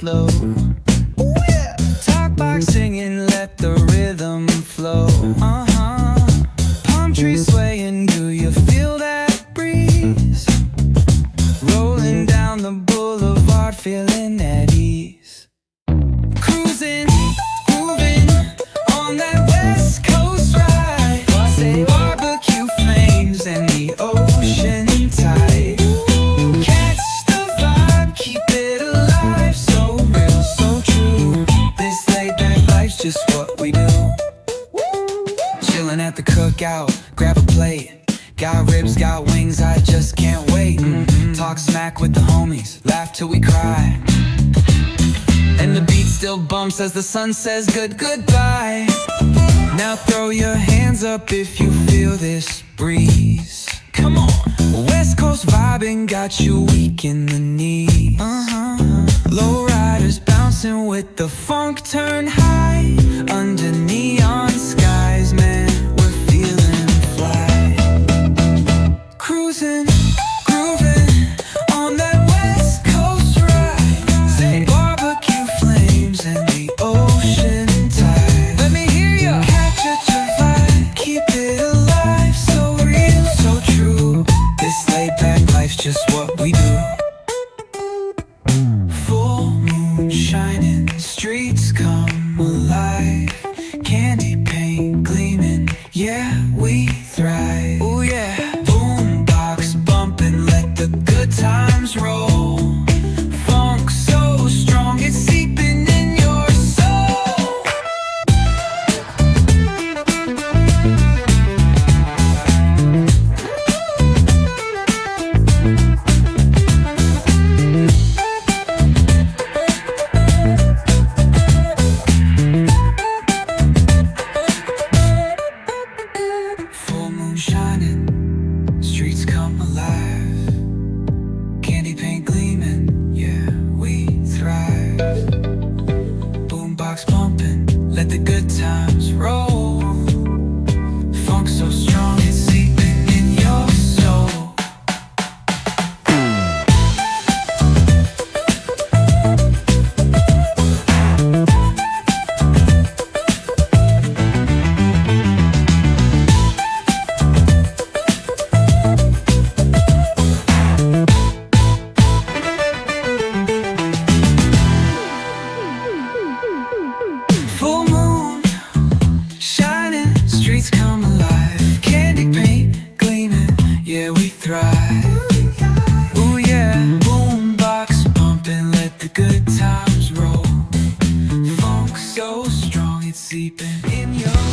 slow. Talk box singing, let the rhythm flow. Palm trees swaying, do you feel that breeze? Rolling down the boulevard, feeling at ease. Cruising, moving on that West Coast ride. Say barbecue flames and the ocean tide. Catch the vibe, keep it alive. So real, so true. This laid back life's just what we do. Chilling at the cookout, grab a plate. Got ribs, got wings, I just can't wait. Talk smack with the homies, laugh till we cry. And the beat still bumps as the sun says goodbye. Now throw your hands up if you feel this breeze. Come on. West Coast vibing got you weak in the knees. Low riders bouncing with the funk turn high. Under neon skies, man, we're feeling fly. Cruising, grooving on that West Coast ride. Say barbecue flames and the ocean tide. Let me hear ya. Catch your vibe, keep it alive. So real, so true. This laid back life's just what we do. Full moon shining, streets come alive. Candy paint gleaming, yeah, we thrive. Oh yeah. Boombox bumping, let the good times roll. Funk so strong, it's seeping in your soul. Full moon shining, streets come alive. Candy paint gleaming, yeah, we thrive. Boombox pumping, let the good times roll. Funk so strong, it's seeping in your soul. Full moon shining, streets come alive. Candy paint gleaming, yeah, we thrive. Ooh yeah, boombox pumping, let the good times roll. Funk so strong, it's seeping in your